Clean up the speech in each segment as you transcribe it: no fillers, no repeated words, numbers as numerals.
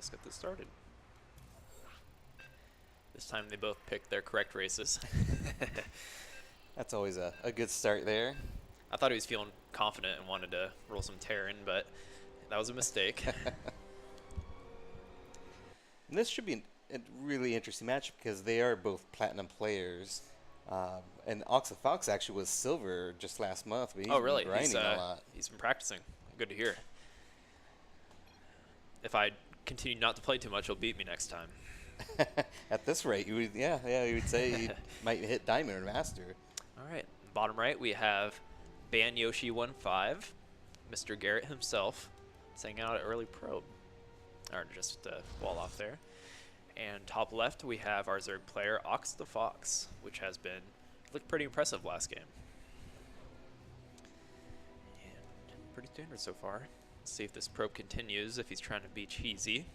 let's get this started. This time they both picked their correct races. That's always a good start there. I thought he was feeling confident and wanted to roll some Terran, but that was a mistake. And this should be a really interesting match because they are both platinum players. And AUXdaFox actually was silver just last month. But he's really? been grinding a lot. He's been practicing. Good to hear. If I continue not to play too much, he'll beat me next time. At this rate, you would, you would say he might hit Diamond or Master. All right, bottom right we have BYoneFive, Mr. Garrett himself, saying out at early probe, or just wall off there. And top left we have our Zerg player AUXdaFox, which has been looked pretty impressive last game. And pretty standard so far. Let's see if this probe continues, if he's trying to be cheesy.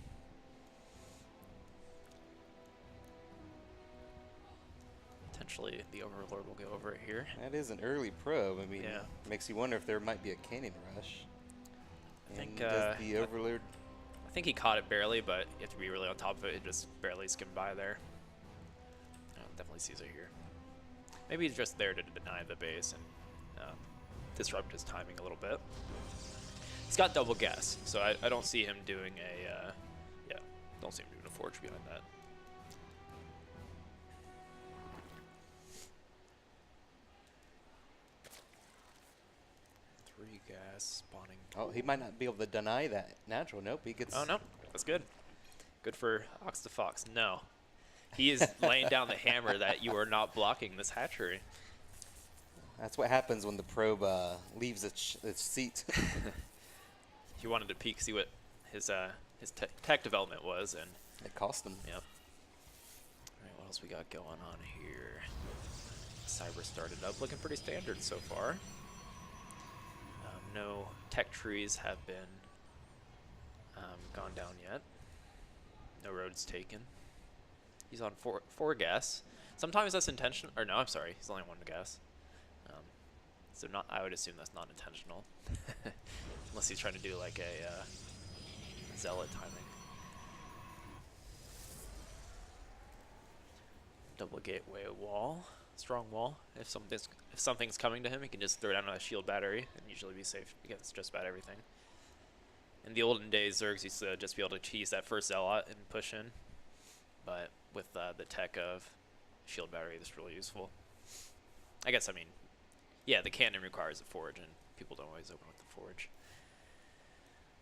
Potentially the Overlord will go over it here. That is an early probe. I mean, yeah. Makes you wonder if there might be a cannon rush. I think does the Overlord... I think he caught it barely, but you have to be really on top of it. It just barely skimmed by there. Definitely sees it here. Maybe he's just there to deny the base and disrupt his timing a little bit. He's got double gas, so I don't see him doing a, don't see him doing a forge behind that. Three gas spawning. Oh, he might not be able to deny that natural. Nope, he gets... Oh, no, that's good. Good for AUXdaFox. No. He is laying down the hammer that you are not blocking this hatchery. That's what happens when the probe leaves its seat. He wanted to peek, see what his tech development was, and it cost him. Yep. All right, what else we got going on here? Cyber started up, looking pretty standard so far. No tech trees have been gone down yet. No roads taken. He's on four gas. Sometimes that's intentional, or no, I'm sorry, he's only one gas. So not, I would assume that's not intentional, unless he's trying to do like a zealot timing. Double gateway wall, strong wall. If something's coming to him, he can just throw down a shield battery and usually be safe against just about everything. In the olden days, Zergs used to just be able to cheese that first zealot and push in, but with the tech of shield battery, this is really useful. I guess, I mean, yeah, the cannon requires a forge, and people don't always open with the forge.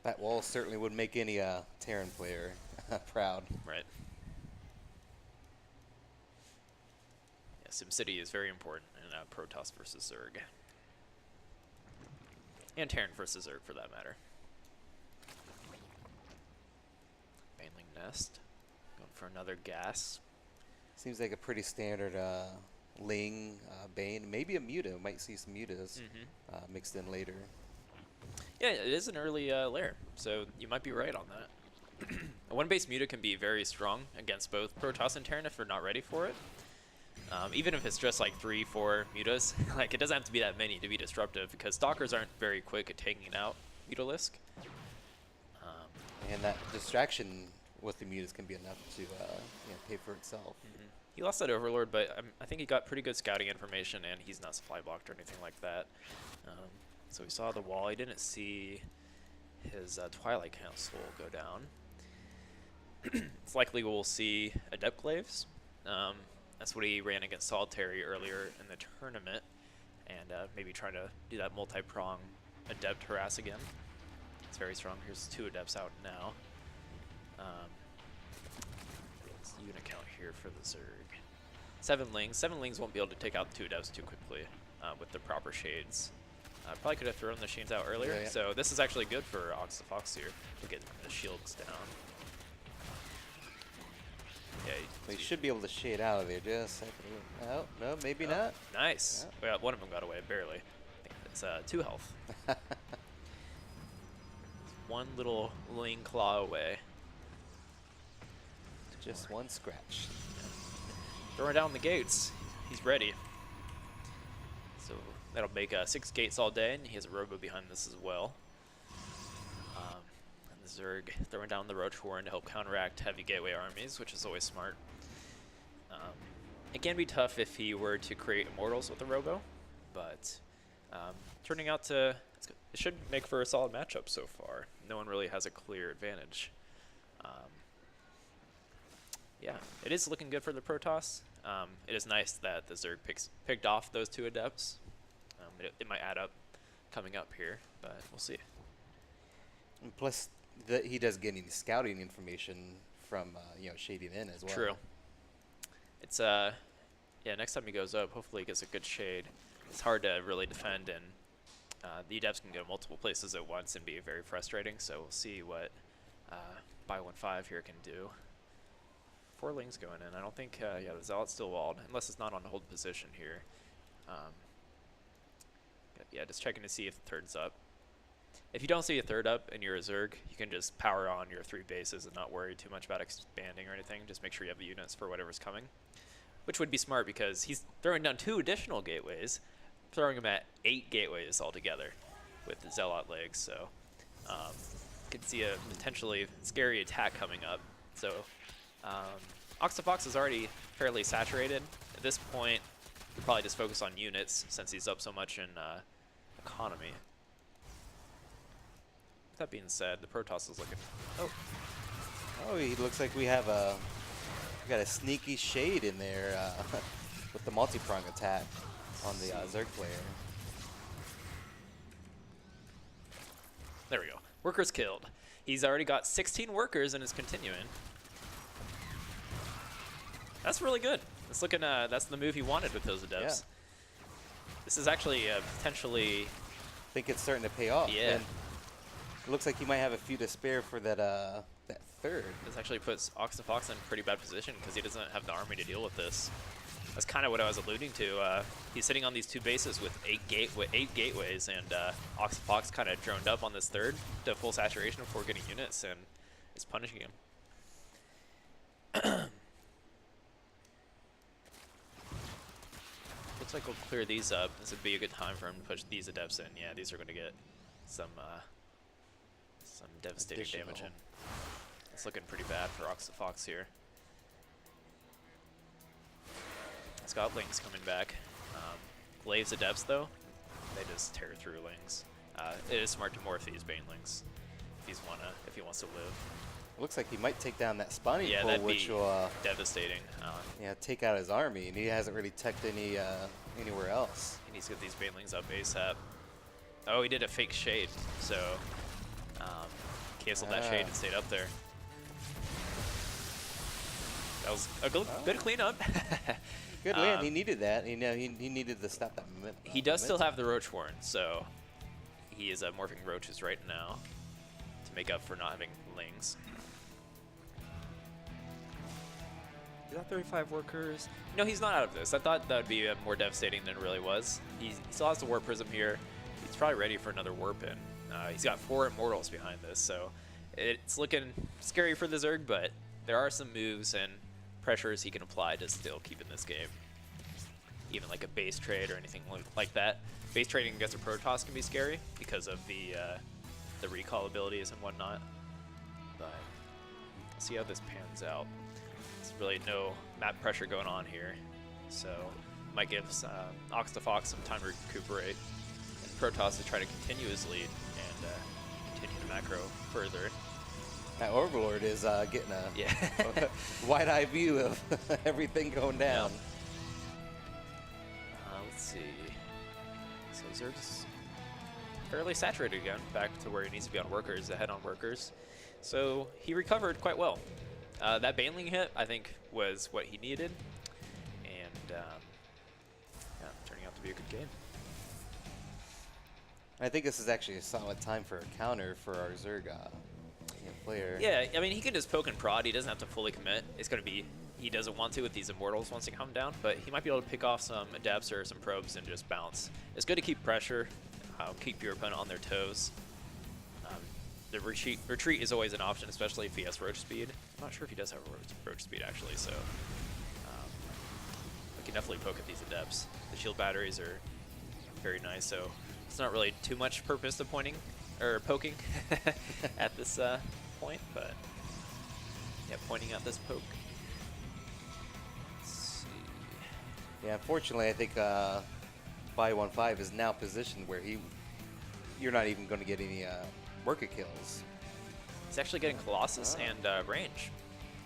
That wall certainly would make any Terran player proud. Right. Yeah, SimCity is very important in Protoss versus Zerg. And Terran versus Zerg, for that matter. Baneling Nest. Going for another gas. Seems like a pretty standard Ling, Bane, maybe a Muta. Might see some Mutas mixed in later. Yeah, it is an early lair, so you might be right on that. A one-base Muta can be very strong against both Protoss and Terran if they're not ready for it. Even if it's just like 3-4 Mutas, like it doesn't have to be that many to be disruptive because Stalkers aren't very quick at taking out Mutalisk. And that distraction with the Mutas can be enough to pay for itself. He lost that Overlord, but I think he got pretty good scouting information, and he's not supply blocked or anything like that. So we saw the wall. He didn't see his Twilight Council go down. It's likely we'll see Adept Glaives. That's what he ran against Solitary earlier in the tournament, and maybe trying to do that multi-prong Adept harass again. It's very strong. Here's 2 Adepts out now. Unit count here for the Zerg. 7 Lings. 7 Lings won't be able to take out 2 Adepts too quickly with the proper shades. Probably could have thrown the shades out earlier, so this is actually good for AUXdaFox here to get the shields down. Yeah, he should be able to shade out of there just a second. Oh, no, maybe not. Nice. Yeah. Well, one of them got away, barely. I think it's 2 health. One little Ling claw away. Just one scratch. Throwing down the gates. He's ready. So that'll make 6 gates all day, and he has a robo behind this as well. And this Zerg throwing down the Roach Warren to help counteract heavy gateway armies, which is always smart. It can be tough if he were to create Immortals with the Robo, but turning out to... It should make for a solid matchup so far. No one really has a clear advantage. Yeah, it is looking good for the Protoss. It is nice that the Zerg picked off those 2 Adepts. It might add up coming up here, but we'll see. And plus, he does get any scouting information from shading in as well. True. It's yeah. Next time he goes up, hopefully he gets a good shade. It's hard to really defend, and the Adepts can go multiple places at once and be very frustrating. So we'll see what BYoneFive here can do. 4 Lings going in. I don't think yeah, the Zealot's still walled unless it's not on hold position here. Yeah, just checking to see if the 3rd's up. If you don't see a 3rd up and you're a Zerg, you can just power on your 3 bases and not worry too much about expanding or anything. Just make sure you have the units for whatever's coming, which would be smart because he's throwing down 2 additional gateways, throwing them at 8 gateways altogether with the Zealot legs. So you can see a potentially scary attack coming up. So AUXdaFox is already fairly saturated. At this point, we'll probably just focus on units since he's up so much in economy. That being said, the Protoss is looking... Oh, he looks like we got a sneaky shade in there with the multi-prong attack on the Zerg player. There we go. Workers killed. He's already got 16 workers and is continuing. That's really good. It's looking. That's the move he wanted with those Adepts. Yeah. This is actually potentially... I think it's starting to pay off. Yeah. And it looks like he might have a few to spare for that 3rd. This actually puts AUXdaFox in a pretty bad position because he doesn't have the army to deal with this. That's kind of what I was alluding to. He's sitting on these 2 bases with 8 gateways, and AUXdaFox kind of droned up on this 3rd to full saturation before getting units, and is punishing him. Looks like we'll clear these up. This would be a good time for him to push these Adepts in. Yeah, these are going to get some devastating damage in. It's looking pretty bad for AUXdaFox here. It's got Lings coming back. Glaive's Adepts, though, they just tear through Lings. It is smart to morph these Banelings if he wants to live. It looks like he might take down that spawning Yeah, pool, that'd which be will devastating. take out his army, and he hasn't really teched anywhere else. He needs to get these Banelings up ASAP. Oh, he did a fake shade, so canceled that shade and stayed up there. That was a good cleanup. Good land. He needed that. He needed to stop that momentum. He does still have the Roach Warren, so he is morphing Roaches right now to make up for not having Lings. He's got 35 workers. No, he's not out of this. I thought that would be more devastating than it really was. He still has the Warp Prism here. He's probably ready for another Warp in. He's got 4 Immortals behind this, so it's looking scary for the Zerg, but there are some moves and pressures he can apply to still keep in this game. Even like a base trade or anything like that. Base trading against a Protoss can be scary because of the recall abilities and whatnot. But we'll see how this pans out. There's really no map pressure going on here, so might give AUXdaFox some time to recuperate, and Protoss to try to continue his lead and continue the macro further. That Overlord is getting a wide-eye view of everything going down. Let's see. So Zerg's fairly saturated again, back to where he needs to be on workers, ahead on workers. So he recovered quite well. That Baneling hit, I think, was what he needed, and yeah, turning out to be a good game. I think this is actually a solid time for a counter for our Zerg player. Yeah, I mean, he can just poke and prod. He doesn't have to fully commit. It's going to be, he doesn't want to with these Immortals once they come down, but he might be able to pick off some Adepts or some Probes and just bounce. It's good to keep pressure, keep your opponent on their toes. The retreat is always an option, especially if he has Roach Speed. I'm not sure if he does have Roach Speed, actually, so we can definitely poke at these Adepts. The shield batteries are very nice, so it's not really too much purpose to poking at this point, but yeah, pointing at this poke. Let's see. Yeah, unfortunately, I think BYoneFive is now positioned where you're not even going to get any worker kills. He's actually getting Colossus and range.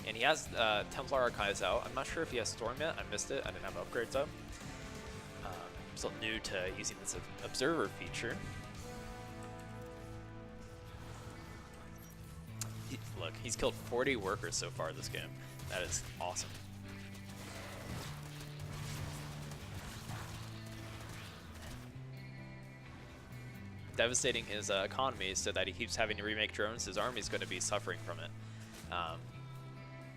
And he has Templar Archives out. I'm not sure if he has Storm yet. I missed it. I didn't have upgrades up. Still new to using this Observer feature. Look, he's killed 40 workers so far this game. That is awesome. Devastating his economy so that he keeps having to remake drones. His army's going to be suffering from it. I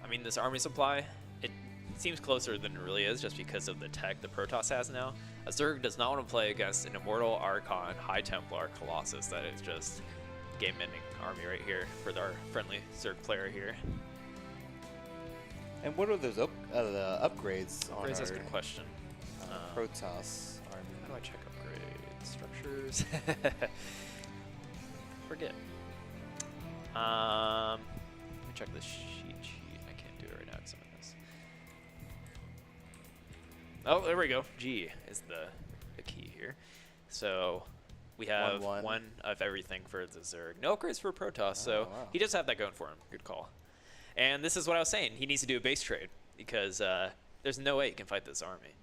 mean, this army supply, it seems closer than it really is just because of the tech the Protoss has now. A Zerg does not want to play against an Immortal, Archon, High Templar, Colossus. That is just game-ending army right here for our friendly Zerg player here. And what are those the upgrades on That's our a good question. Protoss army? How do I check upgrade structures? Forget. Let me check this sheet. I can't do it right now because I'm in this. Oh, there we go. G is the key here. So we have one of everything for the Zerg. No upgrades for Protoss, so wow. he does have that going for him. Good call. And this is what I was saying. He needs to do a base trade because there's no way he can fight this army.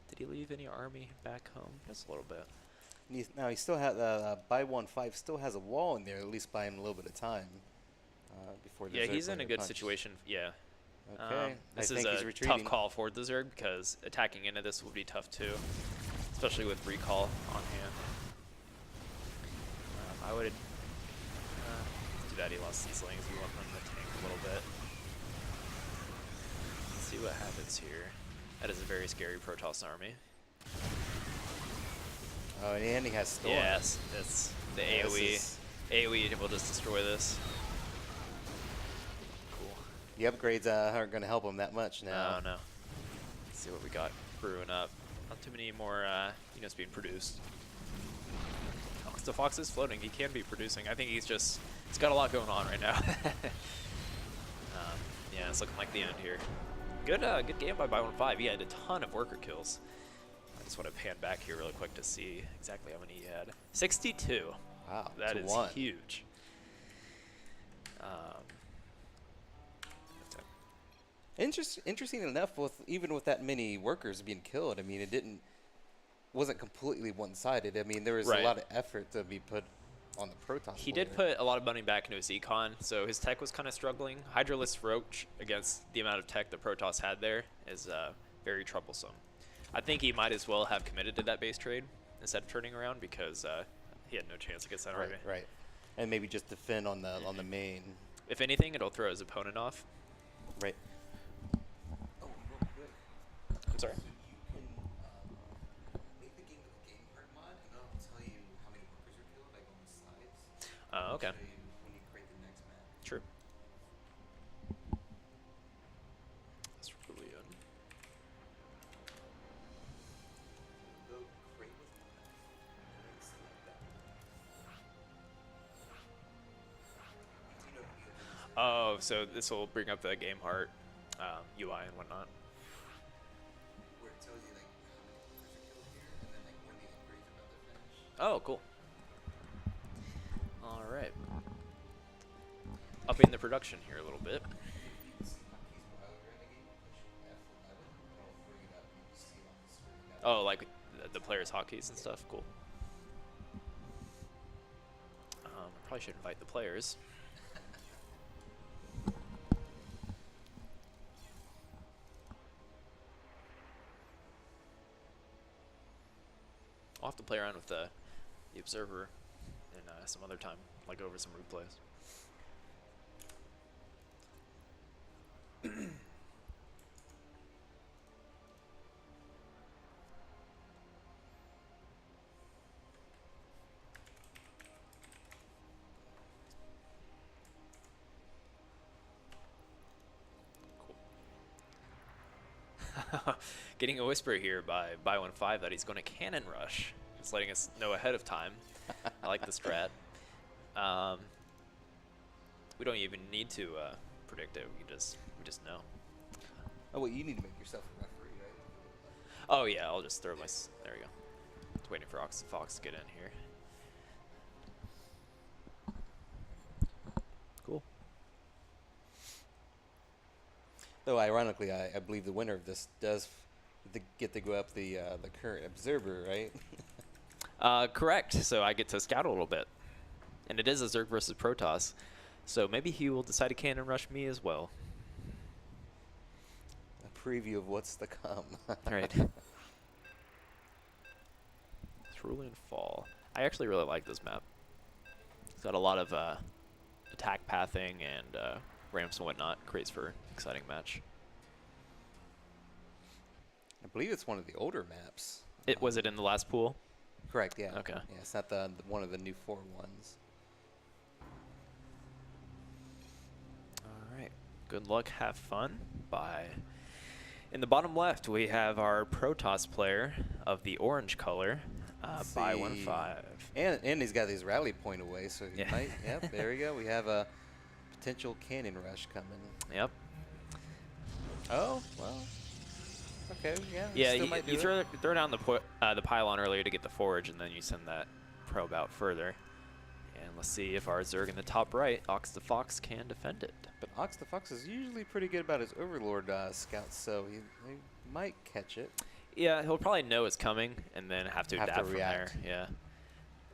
Did he leave any army back home? Just a little bit. Now he still has BYoneFive still has a wall in there. At least buy him a little bit of time before. The Yeah, Zerg he's in a player good punch. situation. Yeah. Okay. This I is think he's a retreating. tough call for the Zerg because attacking into this will be tough too, especially with recall on hand. I would do that. He lost these lanes. We want them to tank a little bit. Let's see what happens here. That is a very scary Protoss army. Oh, and he has Storm. Yes, it's the AoE. AoE will just destroy this. Cool. The upgrades aren't going to help him that much now. No. Let's see what we got brewing up. Not too many more units being produced. AUXdaFox is floating. He can be producing. I think he's got a lot going on right now. Yeah, it's looking like the end here. Good game by BYoneFive. He had a ton of worker kills. I just want to pan back here really quick to see exactly how many he had. 62. Wow, That is 1. huge. Interesting enough, even with that many workers being killed, I mean, wasn't completely one-sided. I mean, there was a lot of effort to be put on the Protoss. He did put a lot of money back into his econ, so his tech was kind of struggling. Hydralisk Roach against the amount of tech the Protoss had there is very troublesome. I think he might as well have committed to that base trade instead of turning around because he had no chance against that army. Right. And maybe just defend on the main. If anything, it'll throw his opponent off. Right. Oh, real quick. I'm sorry. So you can make the game with the game part mod, and I'll tell you how many workers are killed, like on the sides. Oh, okay. I'll show you when you create the next map. True. That's really good. Go create with mod, and then select that. Oh, so this will bring up the game heart UI and whatnot. Where it tells you like how many workers are killed here, and then like when the upgrades are about to finish. Oh, cool. All right. Upping the production here a little bit. Oh, like the players' hotkeys and stuff? Cool. I probably should invite the players. I'll have to play around with the Observer in some other time, like over some replays. Getting a whisper here by BYoneFive that he's going to cannon rush. Just letting us know ahead of time. I like the strat. We don't even need to predict it. We just know. Oh wait, you need to make yourself a referee, right? Oh yeah, I'll just throw my. There we go. Just waiting for AUXdaFox to get in here. Cool. Though ironically, I believe the winner of this does get to go up the current observer, right? Correct. So I get to scout a little bit, and it is a Zerg versus Protoss. So maybe he will decide to cannon rush me as well. A preview of what's to come. Right. Cerulean Fall. I actually really like this map. It's got a lot of attack pathing and ramps and whatnot. Creates for an exciting match. I believe it's one of the older maps. Was it in the last pool? Correct, yeah. Okay. Yeah, it's not the one of the new 4 ones. All right. Good luck. Have fun. Bye. In the bottom left, we have our Protoss player of the orange color, BYoneFive. And he's got his rally point away, so he Yeah. might. Yep, there we go. We have a potential cannon rush coming. Yep. Oh, well. Okay, yeah. Yeah, still might do you it. throw down the pylon earlier to get the forge, and then you send that probe out further. And let's see if our Zerg in the top right, AUXdaFox, can defend it. But AUXdaFox is usually pretty good about his Overlord scouts, so he might catch it. Yeah, he'll probably know it's coming, and then have to adapt from there. Yeah.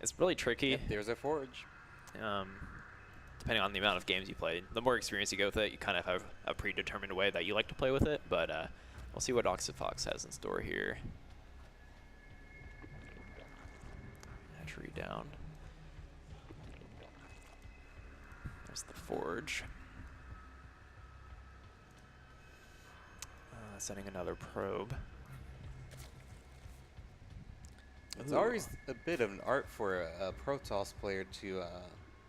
It's really tricky. Yep, there's a forge. Depending on the amount of games you played. The more experience you go with it, you kind of have a predetermined way that you like to play with it, but we'll see what AUXdaFox has in store here. Hatchery down. There's the forge. Sending another probe. It's Ooh. always a bit of an art for a Protoss player to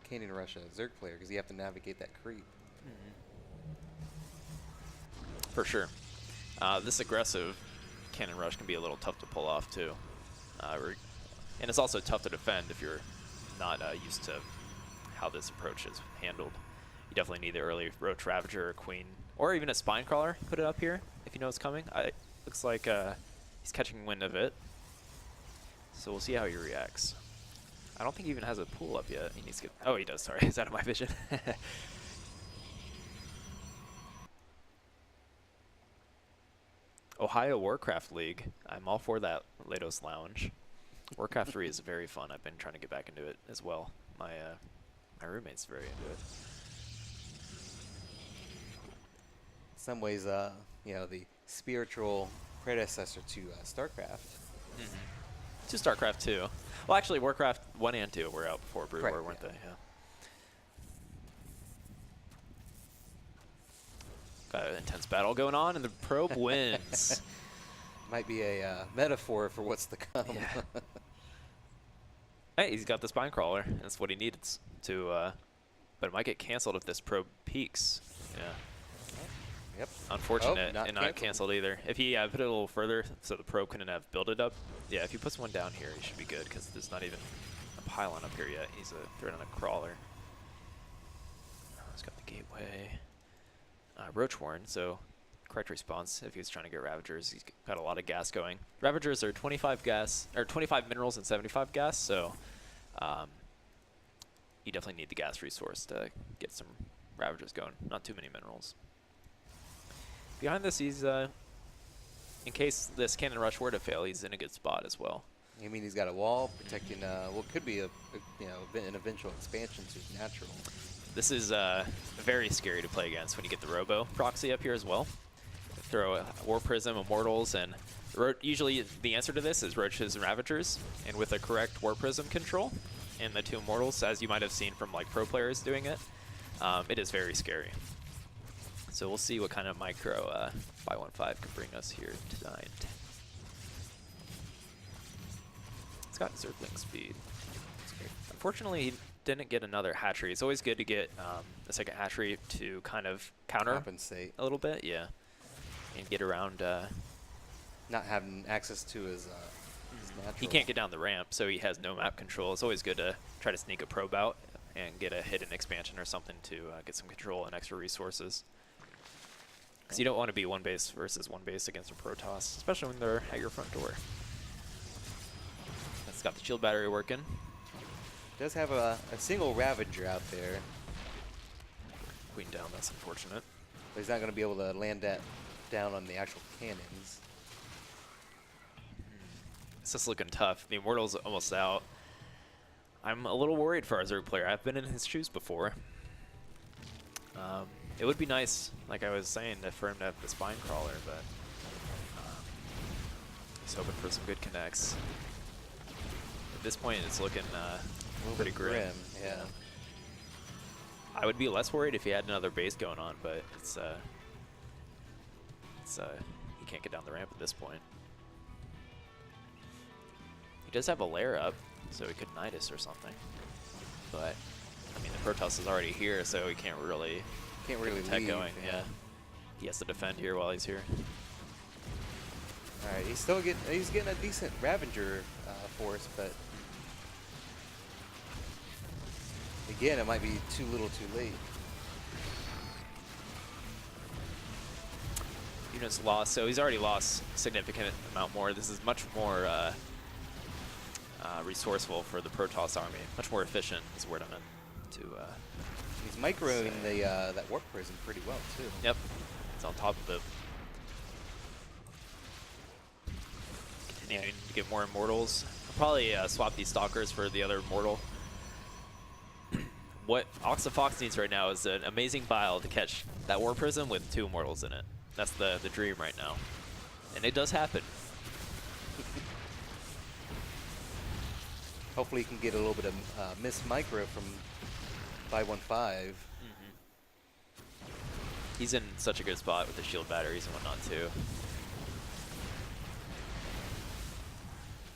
cannon rush a Zerg player, because you have to navigate that creep. For sure. This aggressive cannon rush can be a little tough to pull off too. And it's also tough to defend if you're not used to how this approach is handled. You definitely need the early Roach Ravager or Queen, or even a Spinecrawler. Put it up here if you know it's coming. Looks like he's catching wind of it. So we'll see how he reacts. I don't think he even has a pool up yet. He needs to get... Oh, he does. Sorry. It's out of my vision. Ohio Warcraft League. I'm all for that, Latos Lounge. Warcraft 3 is very fun. I've been trying to get back into it as well. My roommate's very into it. In some ways, you know, the spiritual predecessor to StarCraft. To StarCraft 2. Well, actually, Warcraft 1 and 2 were out before Brood War, weren't they? Yeah. Got an intense battle going on, and the probe wins. Might be a metaphor for what's to come. Yeah. Hey, he's got the Spinecrawler. That's what he needs to... but it might get canceled if this probe peaks. Yeah. Yep. Unfortunate, not and not canceled either. If he put it a little further so the probe couldn't have built it up, yeah, if he puts one down here, he should be good, because there's not even a pylon up here yet. He's throwing on a crawler. He's got the gateway. Roach Warren, so correct response if he was trying to get Ravagers. He's got a lot of gas going. Ravagers are 25 gas, or 25 minerals and 75 gas, so you definitely need the gas resource to get some Ravagers going. Not too many minerals. Behind this, he's, in case this cannon rush were to fail, he's in a good spot as well. I mean, he's got a wall protecting what could be an eventual expansion to natural. This is very scary to play against when you get the Robo proxy up here as well. Throw a War Prism, Immortals, and usually the answer to this is Roaches and Ravagers, and with a correct War Prism control and the 2 Immortals, as you might have seen from like pro players doing it, it is very scary. So we'll see what kind of micro BYoneFive can bring us here tonight. It's got Zergling speed. Unfortunately, he didn't get another hatchery. It's always good to get a second hatchery to kind of compensate a little bit, yeah, and get around. Not having access to his natural. He can't get down the ramp, so he has no map control. It's always good to try to sneak a probe out and get a hidden expansion or something to get some control and extra resources. Because you don't want to be one base versus one base against a Protoss, especially when they're at your front door. It's got the shield battery working. Does have a single Ravager out there. Queen down, that's unfortunate. But he's not going to be able to land that down on the actual cannons. It's just looking tough. The Immortal's almost out. I'm a little worried for our Zerg player. I've been in his shoes before. It would be nice, like I was saying, for him to have the Spine Crawler, but he's hoping for some good connects. At this point, it's looking pretty grim. Yeah. I would be less worried if he had another base going on, but it's he can't get down the ramp at this point. He does have a lair up, so he could Nidus or something. But I mean, the Protoss is already here, so he can't really tech leave, going. Yeah, he has to defend here while he's here. All right, he's getting a decent Ravager force, but again, it might be too little, too late. Units lost, so he's already lost a significant amount more. This is much more resourceful for the Protoss army. Much more efficient is the word I meant to. He's microing that warp prison pretty well too. Yep, it's on top of it. Continuing to get more Immortals. I'll probably swap these Stalkers for the other Immortal. What AUXdaFox needs right now is an amazing bile to catch that War Prism with 2 Immortals in it. That's the dream right now. And it does happen. Hopefully he can get a little bit of missed micro from BYoneFive. He's in such a good spot with the shield batteries and whatnot too.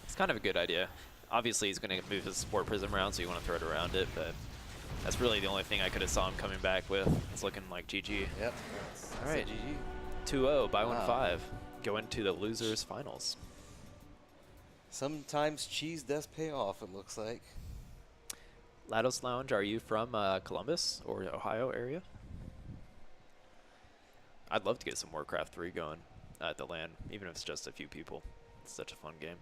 It's kind of a good idea. Obviously he's going to move his Spore Prism around, so you want to throw it around it, but that's really the only thing I could have saw him coming back with. It's looking like GG. Yep. All right, GG. 2-0, BYoneFive. Go into the losers finals. Sometimes cheese does pay off, it looks like. Lados Lounge, are you from Columbus or Ohio area? I'd love to get some Warcraft 3 going at the LAN, even if it's just a few people. It's such a fun game.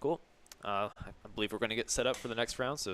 Cool. I believe we're going to get set up for the next round, so